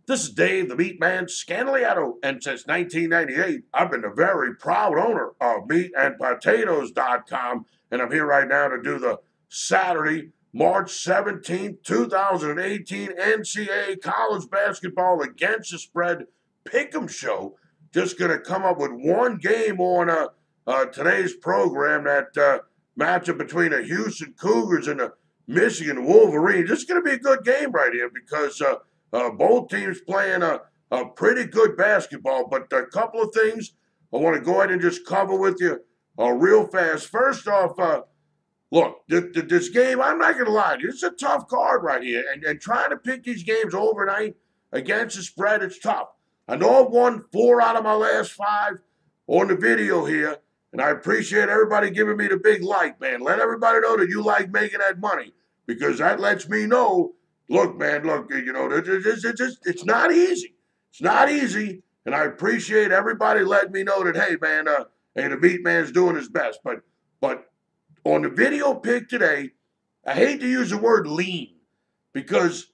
This is Dave, the MeatMan Scandaliato, and since 1998, I've been the very proud owner of meatandpotatoes.com, and I'm here right now to do the Saturday, March 17th, 2018 NCAA college basketball against the spread pick'em show. Just going to come up with one game on today's program, that matchup between the Houston Cougars and the Michigan Wolverines. It's going to be a good game right here because both teams playing a pretty good basketball, but a couple of things I want to go ahead and just cover with you real fast. First off, look, this game, I'm not going to lie to you, it's a tough card right here, and trying to pick these games overnight against the spread, it's tough. I know I've won 4 out of my last 5 on the video here, and I appreciate everybody giving me the big like, man. Let everybody know that you like making that money, because that lets me know, look, man, look, it's not easy. It's not easy, and I appreciate everybody letting me know that, hey, man, hey, the Meat Man's doing his best. But on the video pick today, I hate to use the word lean because,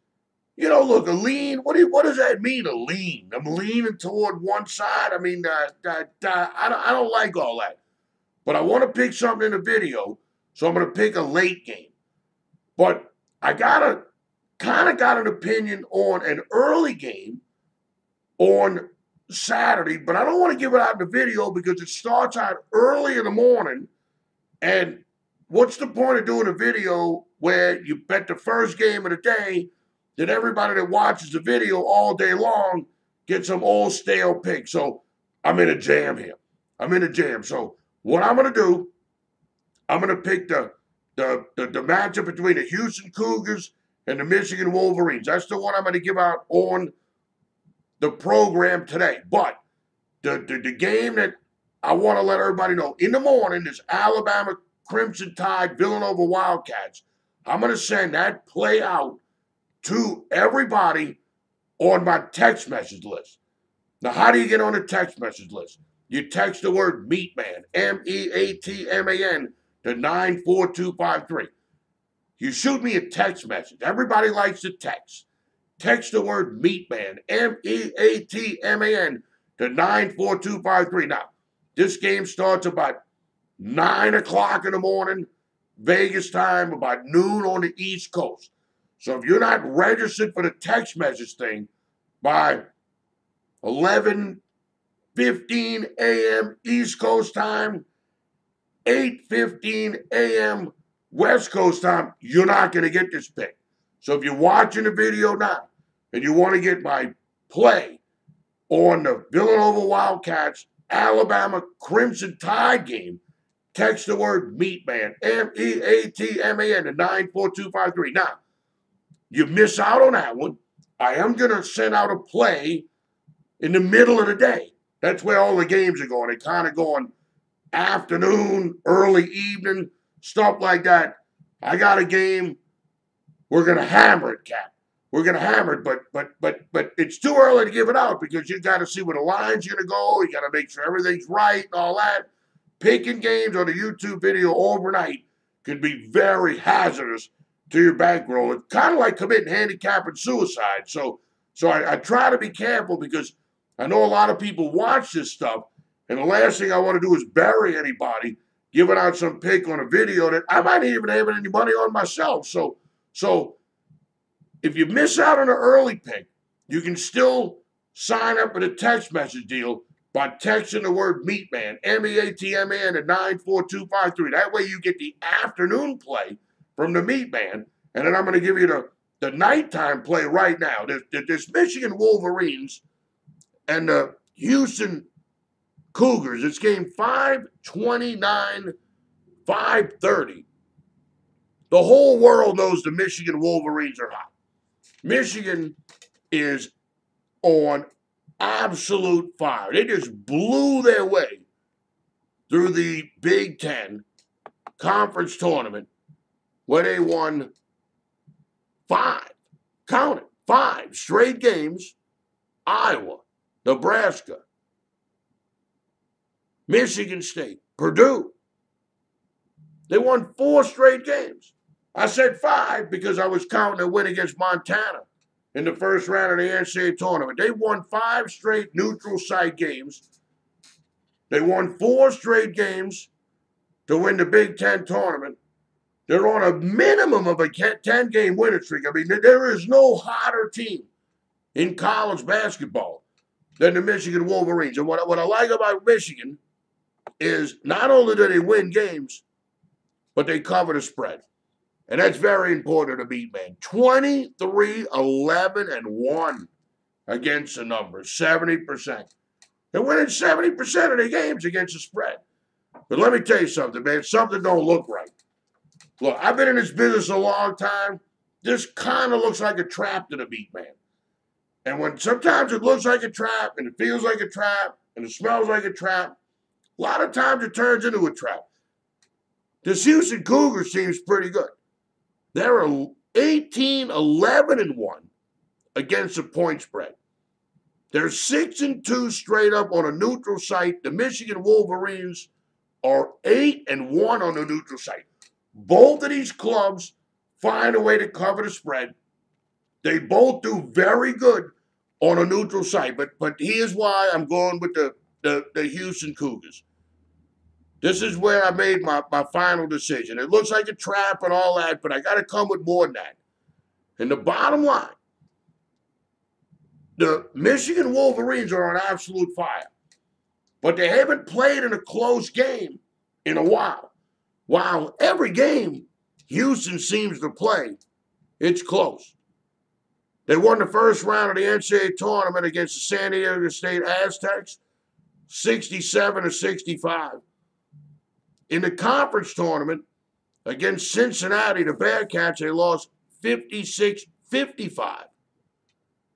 look, a lean, what does that mean, a lean? I'm leaning toward one side. I mean, I don't like all that. But I want to pick something in the video, so I'm going to pick a late game. But I got an opinion on an early game on Saturday, but I don't want to give it out in the video because it starts out early in the morning. And what's the point of doing a video where you bet the first game of the day that everybody that watches the video all day long gets some old stale pick? So I'm in a jam here. So what I'm going to do, I'm going to pick the matchup between the Houston Cougars and the Michigan Wolverines. That's the one I'm going to give out on the program today. But the game that I want to let everybody know in the morning is Alabama Crimson Tide, Villanova Wildcats. I'm going to send that play out to everybody on my text message list. Now, how do you get on the text message list? You text the word MeatMan, MEATMAN, to 94253. You shoot me a text message. Everybody likes to text. Text the word MeatMan, MEATMAN, to 94253. Now, this game starts about 9 o'clock in the morning, Vegas time, about noon on the East Coast. So if you're not registered for the text message thing by 11:15 a.m. East Coast time, 8:15 a.m. West Coast time, you're not going to get this pick. So if you're watching the video now and you want to get my play on the Villanova Wildcats Alabama Crimson Tide game, text the word MeatMan, MEATMAN, to 94253. Now, you miss out on that one. I am going to send out a play in the middle of the day. That's where all the games are going. They kind of going afternoon, early evening, stuff like that. I got a game. We're going to hammer it, Cap. We're going to hammer it, but it's too early to give it out because you got to see where the line's going to go. You got to make sure everything's right and all that. Picking games on a YouTube video overnight could be very hazardous to your bankroll. It's kind of like committing handicap and suicide. So I try to be careful because I know a lot of people watch this stuff, and the last thing I want to do is bury anybody giving out some pick on a video that I might even have any money on myself. So if you miss out on an early pick, you can still sign up for the text message deal by texting the word MeatMan, MEATMAN, to 94253. That way you get the afternoon play from the MeatMan, and then I'm going to give you the nighttime play right now. This Michigan Wolverines and the Houston Cougars. It's game 529, 530. The whole world knows the Michigan Wolverines are hot. Michigan is on absolute fire. They just blew their way through the Big Ten conference tournament where they won 5 straight games. Iowa, Nebraska, Michigan State, Purdue. They won 4 straight games. I said 5 because I was counting a win against Montana in the first round of the NCAA tournament. They won 5 straight neutral site games. They won 4 straight games to win the Big Ten tournament. They're on a minimum of a 10-game winning streak. I mean, there is no hotter team in college basketball than the Michigan Wolverines. And what I like about Michigan is not only do they win games, but they cover the spread. And that's very important to beat, man. 23-11-1 against the numbers, 70%. They're winning 70% of their games against the spread. But let me tell you something, man. Something don't look right. Look, I've been in this business a long time. This kind of looks like a trap to the MeatMan. And when sometimes it looks like a trap, and it feels like a trap, and it smells like a trap, a lot of times it turns into a trap. This Houston Cougars seems pretty good. They're 18-11-1 against the point spread. They're 6-2 straight up on a neutral site. The Michigan Wolverines are 8-1 on the neutral site. Both of these clubs find a way to cover the spread. They both do very good on a neutral site. But here's why I'm going with the Houston Cougars. This is where I made my final decision. It looks like a trap and all that, but I got to come with more than that. And the bottom line, the Michigan Wolverines are on absolute fire. But they haven't played in a close game in a while. While every game Houston seems to play, it's close. They won the first round of the NCAA tournament against the San Diego State Aztecs, 67-65. In the conference tournament against Cincinnati, the Bearcats, they lost 56-55.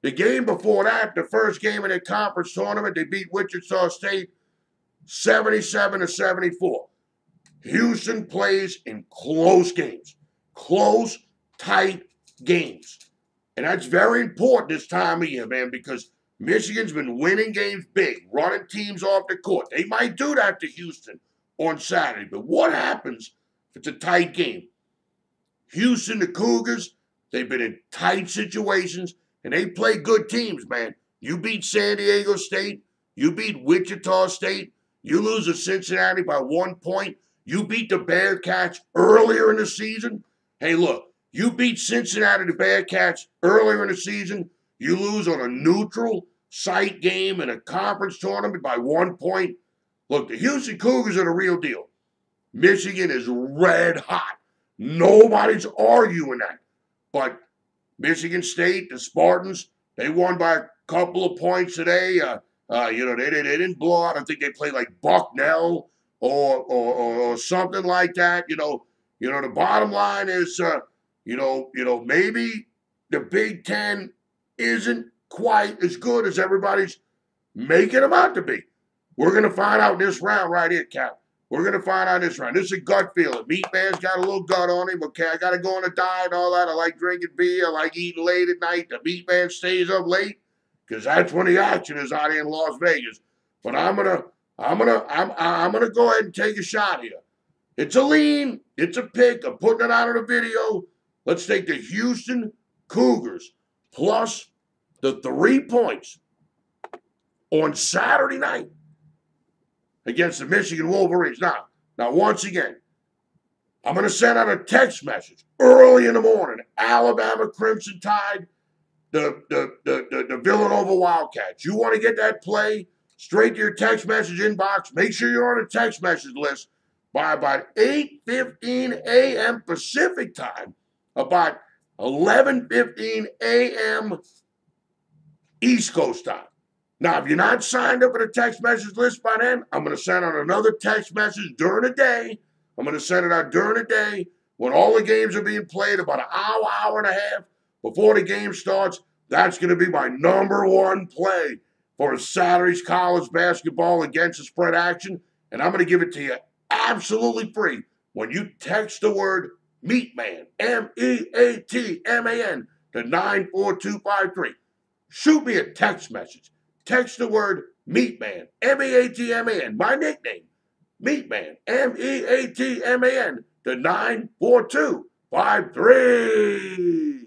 The game before that, the first game in the conference tournament, they beat Wichita State 77-74. Houston plays in close games, close, tight games. And that's very important this time of year, man, because Michigan's been winning games big, running teams off the court. They might do that to Houston on Saturday. But what happens if it's a tight game? Houston, the Cougars, they've been in tight situations, and they play good teams, man. You beat San Diego State. You beat Wichita State. You lose to Cincinnati by 1 point. You beat the Bearcats earlier in the season. Hey, look, you beat Cincinnati, the Bearcats earlier in the season. You lose on a neutral site game in a conference tournament by 1 point. Look, the Houston Cougars are the real deal. Michigan is red hot. Nobody's arguing that. But Michigan State, the Spartans, they won by a couple of points today. They didn't blow out. I think they played like Bucknell or something like that. The bottom line is, maybe the Big Ten isn't quite as good as everybody's making them out to be. We're going to find out this round right here, Cap. We're going to find out this round. This is a gut feeling. MeatMan's got a little gut on him. Okay, I got to go on a diet and all that. I like drinking beer. I like eating late at night. The MeatMan stays up late because that's when the action is out here in Las Vegas. But I'm gonna go ahead and take a shot here. It's a lean. It's a pick. I'm putting it out on a video. Let's take the Houston Cougars plus the 3 points on Saturday night against the Michigan Wolverines. Now, once again, I'm going to send out a text message early in the morning. Alabama Crimson Tide, the Villanova Wildcats. You want to get that play straight to your text message inbox? Make sure you're on the text message list by about 8:15 a.m. Pacific time, about 11:15 a.m. East Coast time. Now, if you're not signed up for the text message list by then, I'm going to send out another text message during the day. I'm going to send it out during the day when all the games are being played, about an hour and a half before the game starts. That's going to be my number one play for Saturday's college basketball against the spread action. And I'm going to give it to you absolutely free when you text the word MeatMan, MEATMAN, to 94253. Shoot me a text message. Text the word MeatMan, MEATMAN, my nickname, MeatMan, MEATMAN, to 94253.